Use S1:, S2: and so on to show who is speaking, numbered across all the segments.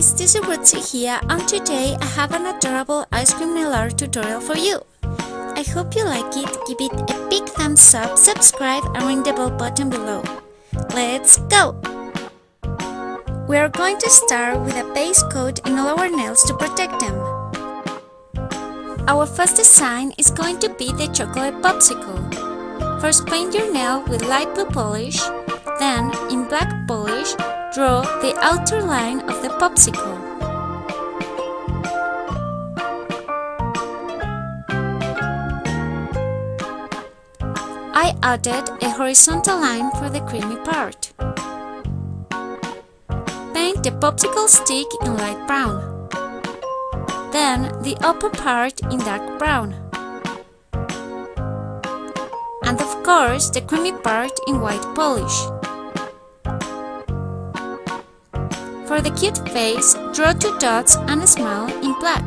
S1: guys, this is Rutsy here, and today I have an adorable ice cream nail art tutorial for you. I hope you like it, give it a big thumbs up, subscribe and ring the bell button below. Let's go! We are going to start with a base coat in all our nails to protect them. Our first design is going to be the chocolate popsicle. First paint your nail with light blue polish, then in black polish, draw the outer line of the popsicle. I added a horizontal line for the creamy part. Paint the popsicle stick in light brown. Then the upper part in dark brown. And of course the creamy part in white polish. For the cute face, draw 2 dots and a smile in black.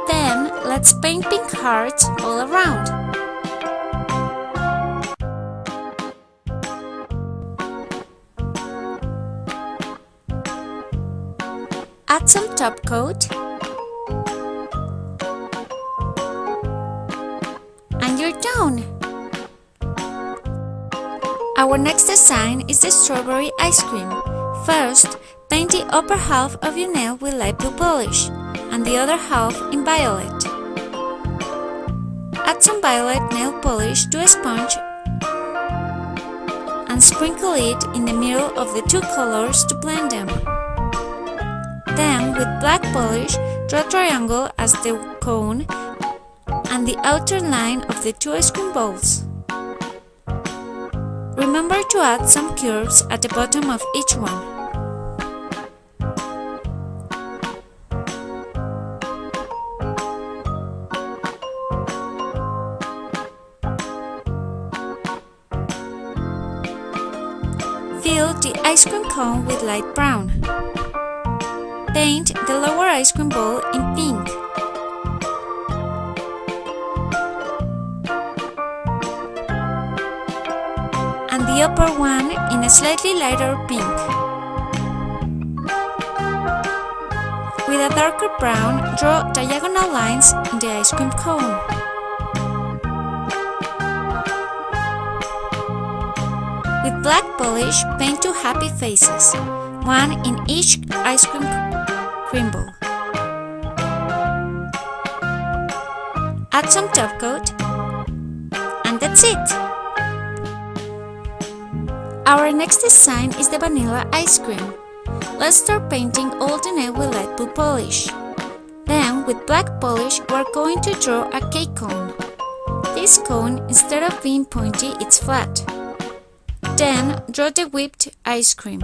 S1: Then let's paint pink hearts all around. Add some top coat. And you're done! Our next design is the strawberry ice cream. First, paint the upper half of your nail with light blue polish and the other half in violet. Add some violet nail polish to a sponge and sprinkle it in the middle of the 2 colors to blend them. Then, with black polish, draw a triangle as the cone and the outer line of the 2 ice cream balls. Remember to add some curves at the bottom of each one. Fill the ice cream cone with light brown. Paint the lower ice cream ball in pink. And the upper one in a slightly lighter pink. With a darker brown, draw diagonal lines in the ice cream cone. With black polish, paint 2 happy faces, one in each ice cream ball. Add some top coat, and that's it! Our next design is the vanilla ice cream. Let's start painting all the nail with light blue polish. Then, with black polish, we're going to draw a cake cone. This cone, instead of being pointy, it's flat. Then, draw the whipped ice cream.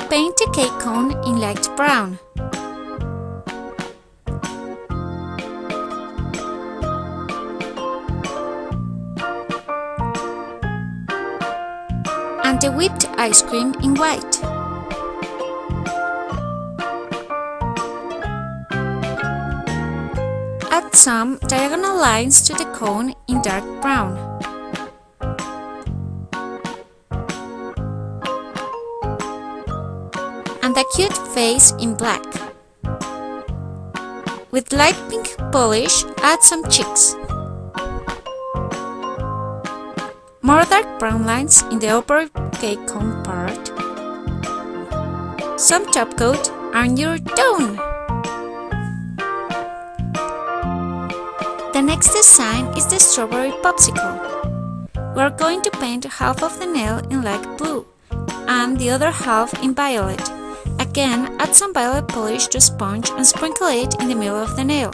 S1: Paint the cake cone in light brown. And the whipped ice cream in white. Add some diagonal lines to the cone in dark brown. And a cute face in black. With light pink polish, add some cheeks. More dark brown lines in the upper cake cone part. Some top coat and you're done! The next design is the strawberry popsicle. We're going to paint half of the nail in light blue and the other half in violet. Again, add some violet polish to a sponge and sprinkle it in the middle of the nail.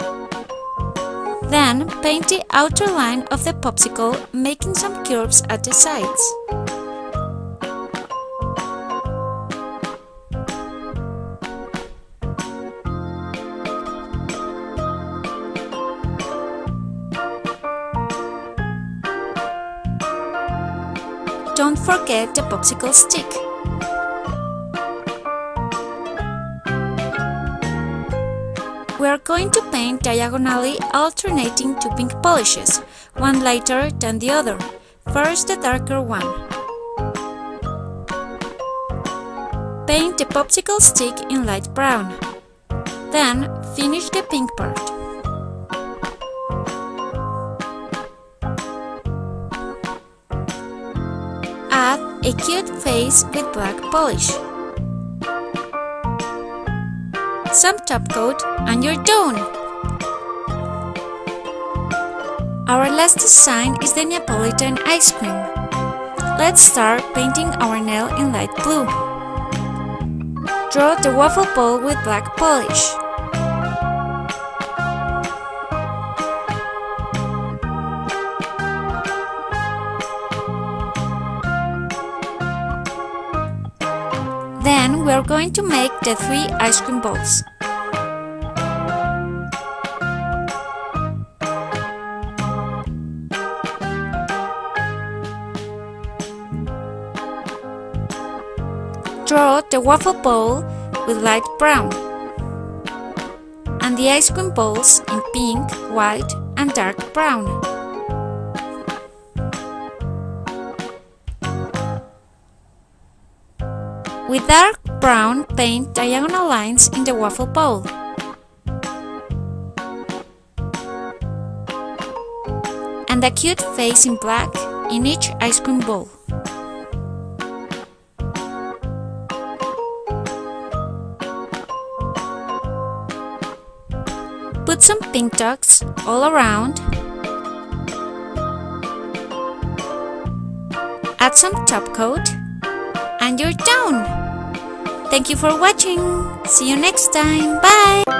S1: Then, paint the outer line of the popsicle, making some curves at the sides. don't forget the popsicle stick. We are going to paint diagonally, alternating two pink polishes, one lighter than the other. First the darker one. Paint the popsicle stick in light brown. Then finish the pink part. Add a cute face with black polish. Some top coat and you're done! Our last design is the Neapolitan Ice Cream. Let's start painting our nail in light blue. Draw the waffle ball with black polish. Then we are going to make the 3 ice cream balls. Draw the waffle ball with light brown and the ice cream balls in pink, white and dark brown. With dark brown, paint diagonal lines in the waffle bowl. And a cute face in black in each ice cream bowl. Put some pink dots all around. Add some top coat. And you're done! Thank you for watching! See you next time! Bye!